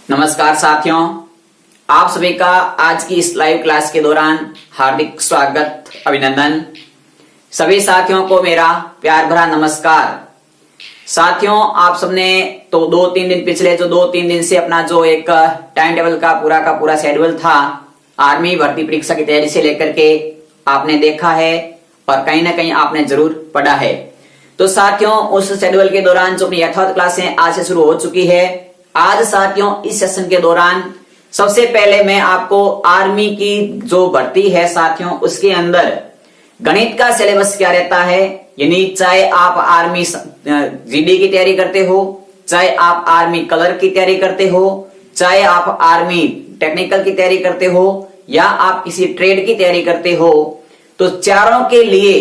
नमस्कार साथियों, आप सभी का आज की इस लाइव क्लास के दौरान हार्दिक स्वागत, अभिनंदन। सभी साथियों को मेरा प्यार भरा नमस्कार। साथियों, आप सबने तो पिछले 2-3 दिन से अपना जो एक टाइम टेबल का पूरा शेड्यूल था आर्मी भर्ती परीक्षा की तैयारी से लेकर के आपने देखा है और कहीं ना कहीं आपने जरूर पढ़ा है। तो साथियों, उस शेड्यूल के दौरान जो अपनी यथावत क्लासें आज से शुरू हो चुकी है। आज साथियों, इस सेशन के दौरान सबसे पहले मैं आपको आर्मी की जो भर्ती है साथियों, उसके अंदर गणित का सिलेबस क्या रहता है, यानी चाहे आप आर्मी जीडी की तैयारी करते हो, चाहे आप आर्मी कलर की तैयारी करते हो, चाहे आप आर्मी टेक्निकल की तैयारी करते हो या आप किसी ट्रेड की तैयारी करते हो, तो चारों के लिए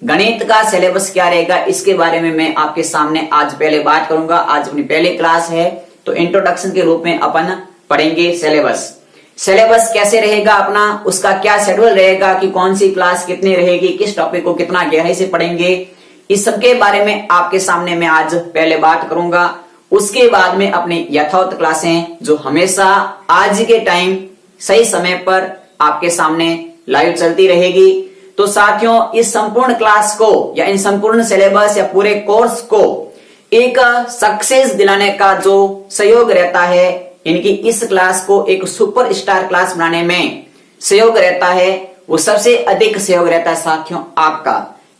गणित का सिलेबस क्या रहेगा इसके बारे में मैं आपके सामने आज पहले बात करूंगा। आज अपनी पहली क्लास है तो इंट्रोडक्शन के रूप में अपन पढ़ेंगे सिलेबस कैसे रहेगा अपना, उसका क्या शेड्यूल रहेगा कि कौन सी क्लास कितनी रहेगी, किस टॉपिक को कितना गहराई से पढ़ेंगे, इस सब के बारे में आपके सामने मैं आज पहले बात करूंगा। उसके बाद में अपनी यथावत क्लासें जो हमेशा आज के टाइम सही समय पर आपके सामने लाइव चलती रहेगी। तो साथियों, इस संपूर्ण क्लास को या इन संपूर्ण सिलेबस या पूरे कोर्स को एक सक्सेस दिलाने का जो सहयोग रहता है, इनकी इस क्लास को एक सुपर स्टार क्लास बनाने में सहयोग रहता है, वो सबसे अधिक सहयोग रहता है साथियों आपका।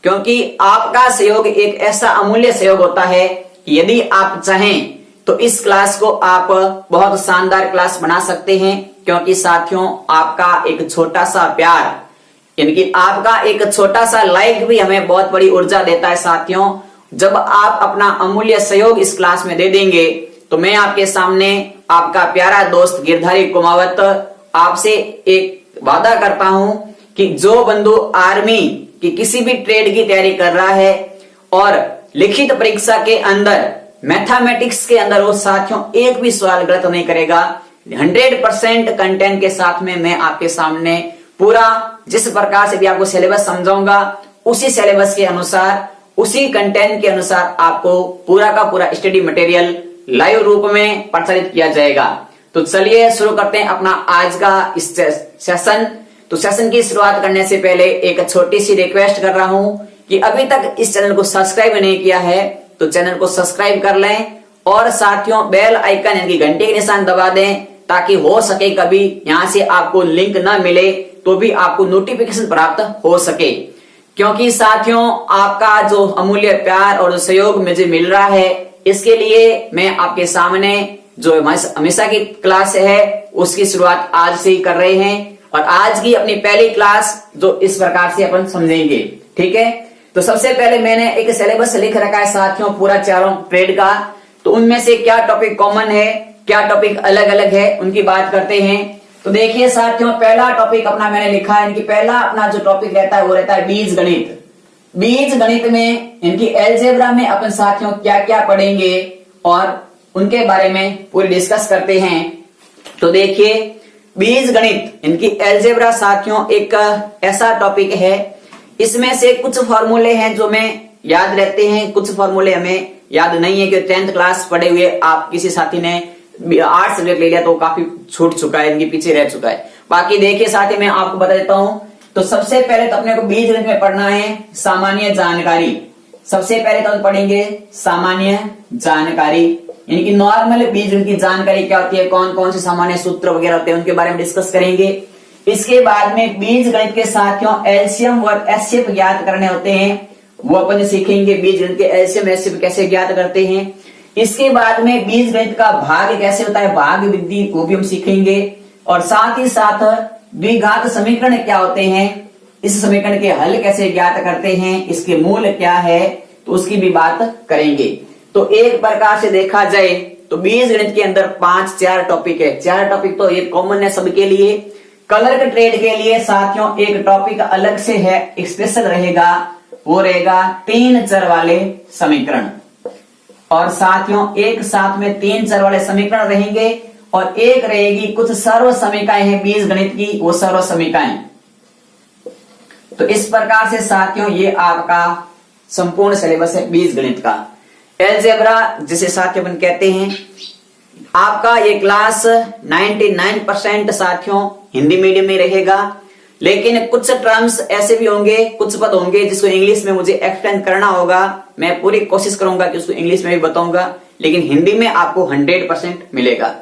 क्योंकि आपका सहयोग एक ऐसा अमूल्य सहयोग होता है कि यदि आप चाहें तो इस क्लास को आप बहुत शानदार क्लास बना सकते हैं। क्योंकि साथियों, आपका एक छोटा सा प्यार, यानी आपका एक छोटा सा लाइक भी हमें बहुत बड़ी ऊर्जा देता है साथियों। जब आप अपना अमूल्य सहयोग इस क्लास में दे देंगे तो मैं आपके सामने आपका प्यारा दोस्त गिरधारी कुमावत आपसे एक वादा करता हूं कि जो बंधु आर्मी की किसी भी ट्रेड की तैयारी कर रहा है और लिखित परीक्षा के अंदर मैथमेटिक्स के अंदर वो साथियों एक भी सवाल गलत नहीं करेगा। 100% कंटेंट के साथ में मैं आपके सामने पूरा जिस प्रकार से भी आपको सिलेबस समझाऊंगा उसी सिलेबस के अनुसार, उसी कंटेंट के अनुसार आपको पूरा का पूरा स्टडी मटेरियल लाइव रूप में प्रसारित किया जाएगा। तो चलिए शुरू करते हैं अपना आज का इस सेशन। तो सेशन की शुरुआत करने से पहले एक छोटी सी रिक्वेस्ट कर रहा हूं कि अभी तक इस चैनल को सब्सक्राइब नहीं किया है तो चैनल को सब्सक्राइब कर लें और साथियों बेल आइकन यानी घंटे के निशान दबा दें, ताकि हो सके कभी यहां से आपको लिंक ना मिले तो भी आपको नोटिफिकेशन प्राप्त हो सके। क्योंकि साथियों, आपका जो अमूल्य प्यार और जो सहयोग मुझे मिल रहा है, इसके लिए मैं आपके सामने जो हमेशा की क्लास है उसकी शुरुआत आज से ही कर रहे हैं और आज की अपनी पहली क्लास जो इस प्रकार से अपन समझेंगे। ठीक है, तो सबसे पहले मैंने एक सिलेबस लिख रखा है साथियों पूरा चारों ट्रेड का। तो उनमें से क्या टॉपिक कॉमन है, क्या टॉपिक अलग अलग है, उनकी बात करते हैं। तो देखिए साथियों, पहला टॉपिक अपना मैंने लिखा है, इनकी पहला अपना जो टॉपिक रहता है वो रहता है बीज गणित। बीज गणित में इनकी एलजेब्रा में अपन साथियों क्या क्या पढ़ेंगे और उनके बारे में पूरी डिस्कस करते हैं। तो देखिए, बीज गणित इनकी एलजेब्रा साथियों एक ऐसा टॉपिक है, इसमें से कुछ फॉर्मूले हैं जो हमें याद रहते हैं, कुछ फॉर्मूले हमें याद नहीं है। कि 10th क्लास पढ़े हुए आप किसी साथी ने आर्ट्स सब्जेक्ट ले लिया तो काफी छूट चुका है, इनके पीछे रह चुका है। बाकी देखिए साथी, मैं आपको बता देता हूं। तो सबसे पहले तो अपने को बीज गणित में पढ़ना है सामान्य जानकारी। सबसे पहले तो हम पढ़ेंगे सामान्य जानकारी, यानी कि नॉर्मल बीज गणित की जानकारी क्या होती है, कौन कौन से सामान्य सूत्र वगैरह होते हैं, उनके बारे में डिस्कस करेंगे। इसके बाद में बीज गणित के साथियों एलसीएम और एचसीएफ ज्ञात करने होते हैं, वो अपन सीखेंगे। बीज गणित के एलसीएम एचसीएफ कैसे ज्ञात करते हैं। इसके बाद में बीज गणित का भाग कैसे होता है, भाग विधि, वो भी हम सीखेंगे। और साथ ही साथ द्विघात समीकरण क्या होते हैं, इस समीकरण के हल कैसे ज्ञात करते हैं, इसके मूल क्या है, तो उसकी भी बात करेंगे। तो एक प्रकार से देखा जाए तो बीज गणित के अंदर 5-4 टॉपिक है। 4 टॉपिक तो ये कॉमन है सबके लिए। कलर के ट्रेड के लिए साथियों एक टॉपिक अलग से है, स्पेशल रहेगा, वो रहेगा 3 चर वाले समीकरण। और साथियों एक साथ में 3 चर वाले समीकरण रहेंगे और एक रहेगी कुछ सर्व समीकरण है बीज गणित की, वो सर्व समीकरण। तो इस प्रकार से साथियों ये आपका संपूर्ण सिलेबस है बीज गणित का। एलजेब्रा जिसे साथियों अपन कहते हैं, आपका ये क्लास 99% साथियों हिंदी मीडियम में रहेगा, लेकिन कुछ टर्म्स ऐसे भी होंगे, कुछ पद होंगे जिसको इंग्लिश में मुझे एक्सप्लेन करना होगा। मैं पूरी कोशिश करूंगा कि उसको इंग्लिश में भी बताऊंगा, लेकिन हिंदी में आपको 100% मिलेगा।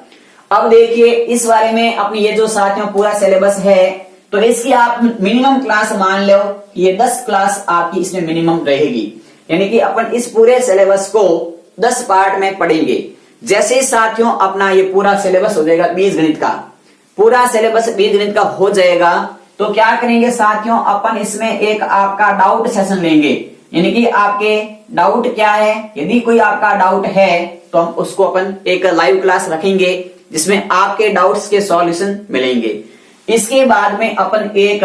अब देखिए इस बारे में अपनी ये जो साथियों पूरा सिलेबस है, तो इसकी आप मिनिमम क्लास मान लो, ये 10 क्लास आपकी इसमें मिनिमम रहेगी। यानी कि अपन इस पूरे सिलेबस को 10 पार्ट में पढ़ेंगे। जैसे ही साथियों अपना ये पूरा सिलेबस हो जाएगा, बीजगणित का पूरा सिलेबस बीजगणित का हो जाएगा, तो क्या करेंगे साथियों, अपन इसमें एक आपका डाउट सेशन लेंगे। यानी कि आपके डाउट क्या है, यदि कोई आपका डाउट है तो हम उसको अपन एक लाइव क्लास रखेंगे जिसमें आपके डाउट्स के सॉल्यूशन मिलेंगे। इसके बाद में अपन एक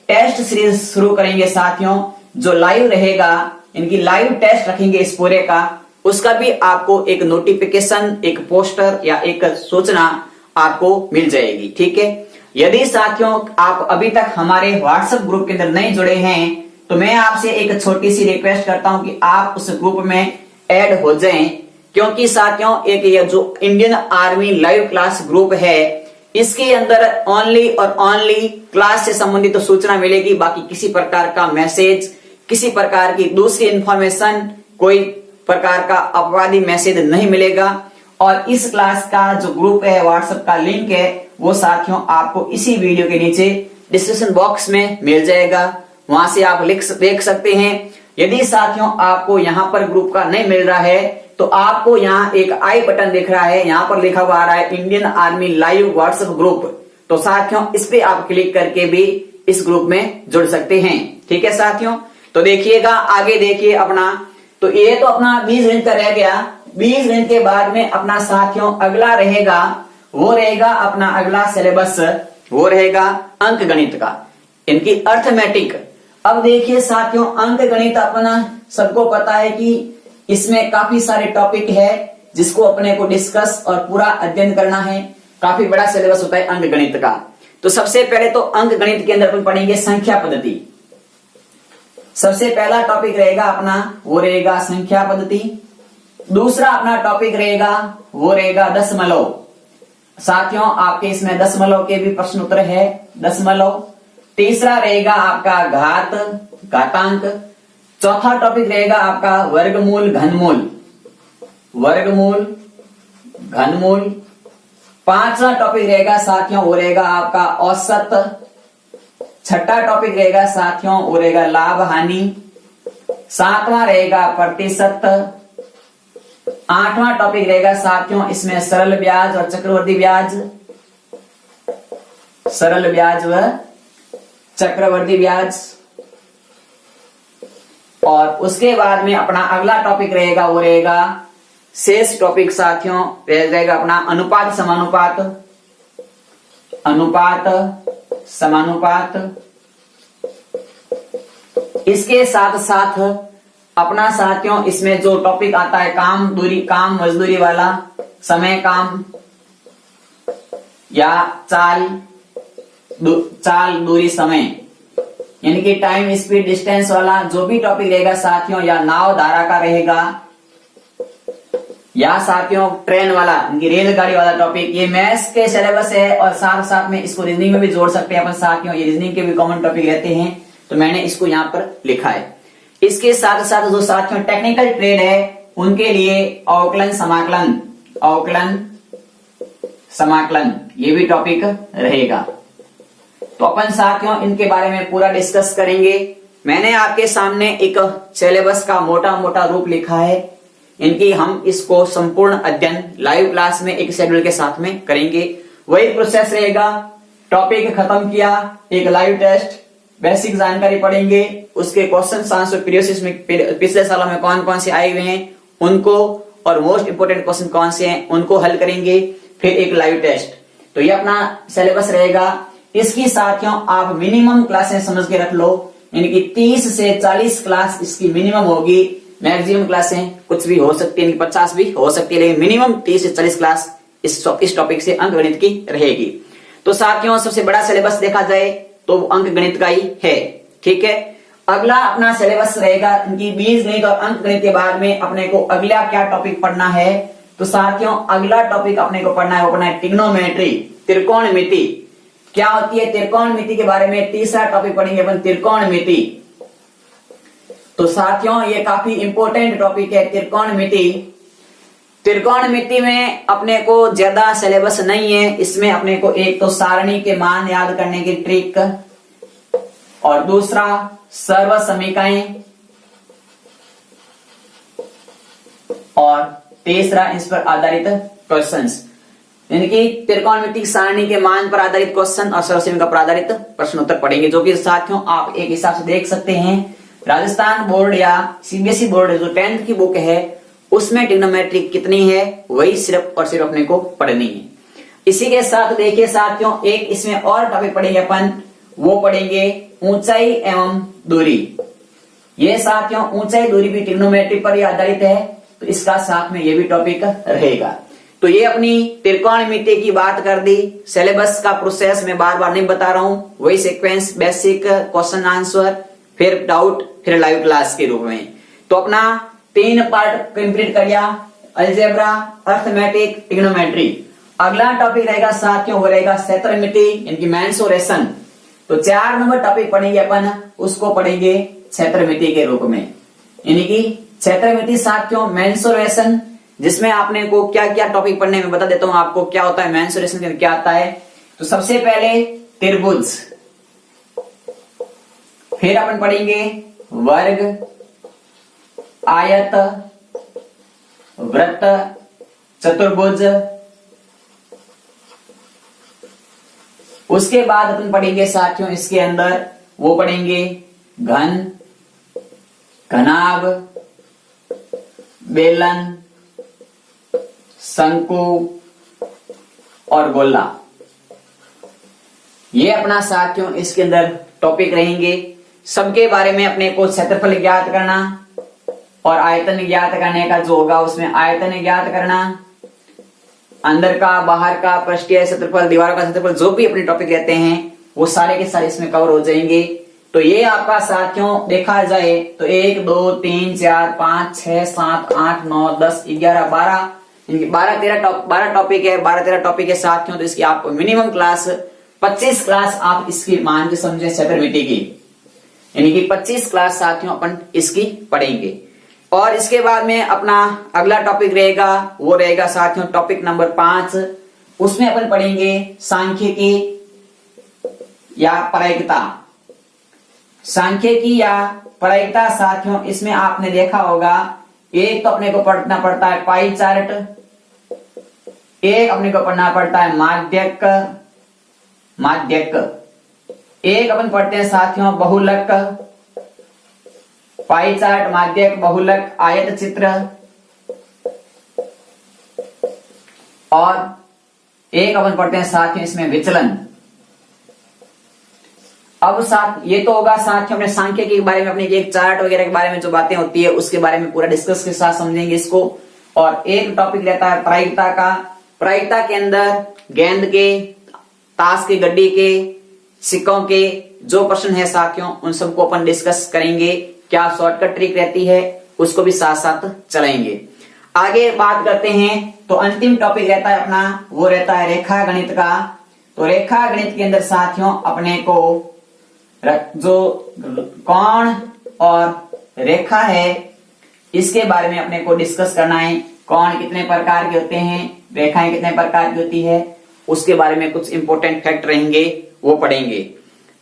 टेस्ट सीरीज शुरू करेंगे साथियों, जो लाइव रहेगा। इनकी लाइव टेस्ट रखेंगे इस पूरे का, उसका भी आपको एक नोटिफिकेशन, एक पोस्टर या एक सूचना आपको मिल जाएगी। ठीक है, यदि साथियों आप अभी तक हमारे व्हाट्सएप ग्रुप के अंदर नहीं जुड़े हैं, तो मैं आपसे एक छोटी सी रिक्वेस्ट करता हूं कि आप उस ग्रुप में ऐड हो जाएं, क्योंकि साथियों एक ये जो Indian army live class group है, इसके अंदर ओनली और ओनली क्लास से संबंधित तो सूचना मिलेगी। बाकी किसी प्रकार का मैसेज, किसी प्रकार की दूसरी इंफॉर्मेशन, कोई प्रकार का अपवादी मैसेज नहीं मिलेगा। और इस क्लास का जो ग्रुप है, व्हाट्सएप का लिंक है, वो साथियों आपको इसी वीडियो के नीचे डिस्क्रिप्शन बॉक्स में मिल जाएगा, वहां से आप देख सकते हैं। यदि साथियों आपको यहाँ पर ग्रुप का नहीं मिल रहा है, तो आपको यहाँ एक आई बटन दिख रहा है, यहाँ पर लिखा हुआ आ रहा है Indian army live WhatsApp group. तो साथियों इस पे आप क्लिक करके भी इस ग्रुप में जुड़ सकते हैं। ठीक है साथियों, तो देखिएगा आगे देखिए अपना, तो ये तो अपना बीजगणित का रह गया। बीजगणित के बाद में अपना साथियों अगला रहेगा, वो रहेगा अपना अगला सिलेबस, वो रहेगा अंक गणित का, इनकी अर्थमेटिक। अब देखिए साथियों अंक गणित अपना सबको पता है कि इसमें काफी सारे टॉपिक है जिसको अपने को डिस्कस और पूरा अध्ययन करना है। काफी बड़ा सिलेबस होता है अंक गणित का। तो सबसे पहले तो अंक गणित के अंदर अपन पढ़ेंगे संख्या पद्धति। सबसे पहला टॉपिक रहेगा अपना, वो रहेगा संख्या पद्धति। दूसरा अपना टॉपिक रहेगा, वो रहेगा दशमलव। साथियों आपके इसमें दशमलव के भी प्रश्न उत्तर है, दशमलव। तीसरा रहेगा आपका घात, घातांक। चौथा टॉपिक रहेगा आपका वर्गमूल, घनमूल, वर्गमूल, घनमूल। पांचवा टॉपिक रहेगा साथियों, वो रहेगा आपका औसत। छठा टॉपिक रहेगा साथियों, वो रहेगा लाभ हानि। सातवां रहेगा प्रतिशत। आठवां टॉपिक रहेगा साथियों इसमें सरल ब्याज और चक्रवर्ती ब्याज, सरल ब्याज व चक्रवर्ती ब्याज। और उसके बाद में अपना अगला टॉपिक रहेगा, वो रहेगा शेष टॉपिक साथियों रहेगा अपना अनुपात समानुपात, अनुपात समानुपात। इसके साथ साथ अपना साथियों इसमें जो टॉपिक आता है काम दूरी, काम मजदूरी वाला, समय काम या चाल दूरी समय, यानी कि टाइम स्पीड डिस्टेंस वाला जो भी टॉपिक रहेगा साथियों, या नाव धारा का रहेगा, या साथियों ट्रेन वाला, रेलगाड़ी वाला टॉपिक, ये मैथ्स के सिलेबस है। और साथ साथ में इसको रीजनिंग में भी जोड़ सकते हैं अपन साथियों, ये रीजनिंग के भी कॉमन टॉपिक रहते हैं, तो मैंने इसको यहाँ पर लिखा है। इसके साथ साथ जो साथियों टेक्निकल ट्रेड है उनके लिए अवकलन समाकलन, अवकलन समाकलन, ये भी टॉपिक रहेगा। तो अपन साथियों इनके बारे में पूरा डिस्कस करेंगे। मैंने आपके सामने एक सिलेबस का मोटा मोटा रूप लिखा है, इनकी हम इसको संपूर्ण अध्ययन लाइव क्लास में एक शेड्यूल के साथ में करेंगे। वही प्रोसेस रहेगा, टॉपिक खत्म किया, एक लाइव टेस्ट, बेसिक जानकारी पढ़ेंगे, उसके क्वेश्चन आंसर प्रीवियस में पिछले सालों में कौन कौन से आए हुए हैं उनको, और मोस्ट इंपोर्टेंट क्वेश्चन कौन से हैं उनको हल करेंगे, फिर एक लाइव टेस्ट। तो ये अपना सिलेबस रहेगा। इसकी साथियों आप मिनिमम क्लासें समझ के रख लो, यानी कि 30 से 40 क्लास इसकी मिनिमम होगी। मैक्सिमम क्लासें कुछ भी हो सकती है, 50 भी हो सकती है, लेकिन मिनिमम 30 से 40 क्लास इस टॉपिक से अंक गणित की रहेगी। तो साथियों सबसे बड़ा सिलेबस देखा जाए तो अंक गणित का ही है। ठीक है, अगला अपना सिलेबस रहेगा इनकी बीज गणित और अंक गणित के बाद में अपने को अगला क्या टॉपिक पढ़ना है, तो साथियों अगला टॉपिक अपने को पढ़ना है, वो पढ़ना है ट्रिग्नोमेट्री, त्रिकोणमिति। क्या होती है त्रिकोणमिति के बारे में तीसरा टॉपिक पढ़ेंगे अपन, त्रिकोणमिति। तो साथियों ये काफी इंपॉर्टेंट टॉपिक है त्रिकोणमिति। त्रिकोणमिति में अपने को ज्यादा सिलेबस नहीं है, इसमें अपने को एक तो सारणी के मान याद करने की ट्रिक, और दूसरा सर्वसमीकाएं, और तीसरा इस पर आधारित क्वेश्चंस, यानी कि त्रिकोणमिति सारणी के मान पर आधारित क्वेश्चन और सर्वसमीका पर आधारित प्रश्न उत्तर पढ़ेंगे, जो कि साथियों आप एक हिसाब से देख सकते हैं राजस्थान बोर्ड या सीबीएसई बोर्ड जो 10th की बुक है उसमें ट्रिग्नोमेट्री कितनी है वही सिर्फ और सिर्फ अपने को पढ़नी है। इसी के साथ देखिए साथियों एक इसमें और टॉपिक पढ़ेंगे अपन, वो पढ़ेंगे ऊंचाई एवं दूरी। ये साथियों ऊंचाई दूरी भी ट्रिग्नोमेट्री पर ही आधारित है, तो इसका साथ में ये भी टॉपिक रहेगा। तो ये अपनी त्रिकोणमिति की बात कर दी। सिलेबस का प्रोसेस मैं बार बार नहीं बता रहा हूं, वही सीक्वेंस, बेसिक, क्वेश्चन आंसर, फिर डाउट, फिर लाइव क्लास के रूप में। तो अपना 3 पार्ट कंप्लीट कर लिया, अलजेब्रा, अर्थमेटिक, ट्रिग्नोमेट्री। अगला टॉपिक रहेगा साथियों वो रहेगा क्षेत्रमिति यानी कि मेंसुरेशन। तो 4 नंबर टॉपिक पढ़ेंगे अपन, उसको पढ़ेंगे क्षेत्रमिति के रूप में, यानी कि क्षेत्रमिति साथियों मेंसुरेशन, जिसमें आपने को क्या क्या टॉपिक पढ़ने में बता देता हूं आपको क्या होता है मेंसुरेशन, क्या आता है। तो सबसे पहले त्रिभुज, फिर अपन पढ़ेंगे वर्ग, आयत, वृत्त, चतुर्भुज, उसके बाद अपन पढ़ेंगे साथियों इसके अंदर वो पढ़ेंगे घन, घनाभ, बेलन, शंकु और गोला। ये अपना साथियों इसके अंदर टॉपिक रहेंगे। सबके बारे में अपने को क्षेत्रफल ज्ञात करना और आयतन ज्ञात करने का जो होगा उसमें आयतन ज्ञात करना, अंदर का, बाहर का, पृष्ठीय क्षेत्रफल, दीवारों का क्षेत्रफल, जो भी अपने टॉपिक रहते हैं वो सारे के सारे इसमें कवर हो जाएंगे। तो ये आपका साथियों देखा जाए तो 1 2 3 4 5 6 7 8 9 10 11 12 टॉपिक है, 12-13 टॉपिक है साथियों। तो इसकी आपको मिनिमम क्लास 25 क्लास आप इसकी मान के समझे क्षेत्रमिति की, यानी कि 25 क्लास साथियों अपन इसकी पढ़ेंगे। और इसके बाद में अपना अगला टॉपिक रहेगा वो रहेगा साथियों टॉपिक नंबर 5, उसमें अपन पढ़ेंगे सांख्यिकी या प्रायिकता। सांख्यिकी या प्रायिकता साथियों इसमें आपने देखा होगा एक तो अपने को पढ़ना पड़ता है पाई चार्ट, एक अपने को पढ़ना पड़ता है माध्यक, एक अपन पढ़ते हैं साथियों बहुलक, पाई चार्ट, माध्यक, बहुलक, आयत चित्र, और एक अपन पढ़ते हैं साथियों इसमें विचलन। अब साथ ये तो होगा साथियों अपने सांख्यिकी के बारे में, अपने एक चार्ट वगैरह के बारे में जो बातें होती है उसके बारे में पूरा डिस्कस के साथ समझेंगे इसको। और एक टॉपिक रहता है प्रायिकता का। प्रायिकता के अंदर गेंद के, ताश की गड्डी के, सिक्कों के जो प्रश्न है साथियों उन सबको अपन डिस्कस करेंगे, क्या शॉर्टकट ट्रिक रहती है उसको भी साथ साथ चलाएंगे। आगे बात करते हैं तो अंतिम टॉपिक रहता है अपना वो रहता है रेखा गणित का। तो रेखा गणित के अंदर साथियों अपने को जो कोण और रेखा है इसके बारे में अपने को डिस्कस करना है। कोण कितने प्रकार के होते हैं, रेखाएं कितने प्रकार की होती है, उसके बारे में कुछ इंपॉर्टेंट फैक्ट रहेंगे वो पढ़ेंगे।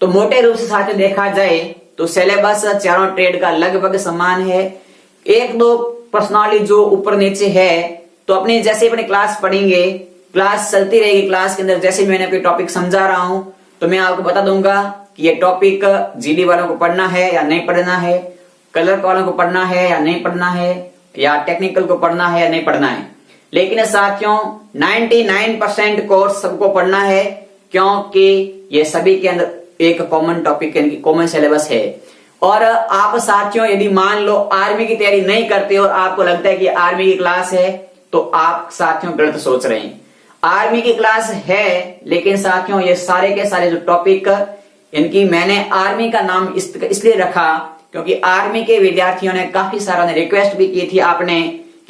तो मोटे रूप से साथियों देखा जाए तो सिलेबस चारों ट्रेड का लगभग समान है। 1-2 प्रश्नावली जो ऊपर नीचे है तो अपने जैसे अपने क्लास पढ़ेंगे, क्लास चलती रहेगी। क्लास के अंदर जैसे मैंने कोई टॉपिक समझा रहा हूं तो मैं आपको बता दूंगा कि ये टॉपिक जीडी वालों को पढ़ना है या नहीं पढ़ना है, कलर वालों को पढ़ना है या नहीं पढ़ना है, या टेक्निकल को पढ़ना है या नहीं पढ़ना है। लेकिन साथियों 99% कोर्स सबको पढ़ना है, क्योंकि ये सभी के अंदर एक कॉमन टॉपिक यानी कि कॉमन सिलेबस है। और आप साथियों यदि मान लो आर्मी की तैयारी नहीं करते और आपको लगता है कि आर्मी की क्लास है तो आप साथियों गलत सोच रहे हैं। आर्मी की क्लास है, लेकिन साथियों ये सारे के सारे जो टॉपिक, इनकी मैंने आर्मी का नाम इसलिए रखा क्योंकि आर्मी के विद्यार्थियों ने काफी सारा रिक्वेस्ट भी की थी आपने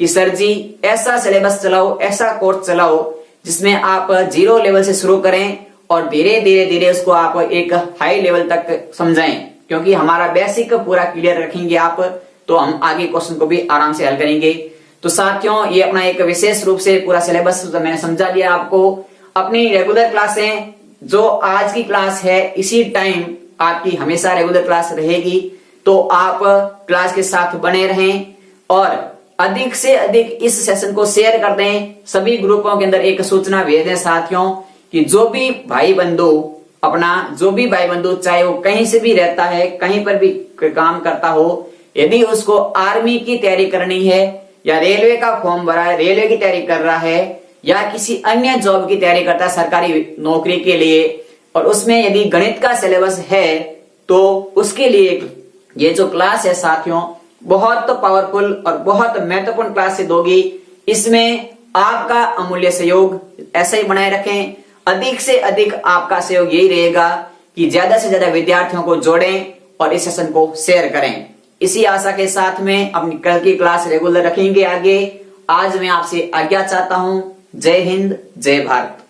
कि सर जी ऐसा सिलेबस चलाओ, ऐसा कोर्स चलाओ जिसमें आप 0 लेवल से शुरू करें और धीरे धीरे धीरे उसको आप एक हाई लेवल तक समझाएं, क्योंकि हमारा बेसिक पूरा क्लियर रखेंगे आप तो हम आगे क्वेश्चन को भी आराम से हल करेंगे। तो साथियों ये अपना एक विशेष रूप से पूरा सिलेबस मैंने समझा दिया आपको। अपनी रेगुलर क्लासें जो आज की क्लास है इसी टाइम आपकी हमेशा रेगुलर क्लास रहेगी, तो आप क्लास के साथ बने रहें और अधिक से अधिक इस सेशन को शेयर कर दें। सभी ग्रुपों के अंदर एक सूचना भेज दें साथियों कि जो भी भाई बंधु चाहे वो कहीं से भी रहता है, कहीं पर भी काम करता हो, यदि उसको आर्मी की तैयारी करनी है या रेलवे का फॉर्म भरा है, रेलवे की तैयारी कर रहा है या किसी अन्य जॉब की तैयारी करता है सरकारी नौकरी के लिए, और उसमें यदि गणित का सिलेबस है तो उसके लिए ये जो क्लास है साथियों बहुत पावरफुल और बहुत महत्वपूर्ण क्लास सिद्ध होगी। इसमें आपका अमूल्य सहयोग ऐसा ही बनाए रखें। अधिक से अधिक आपका सहयोग यही रहेगा कि ज्यादा से ज्यादा विद्यार्थियों को जोड़ें और इस सेशन को शेयर करें। इसी आशा के साथ में अपनी कल की क्लास रेगुलर रखेंगे आगे। आज मैं आपसे आज्ञा चाहता हूं। जय हिंद, जय भारत।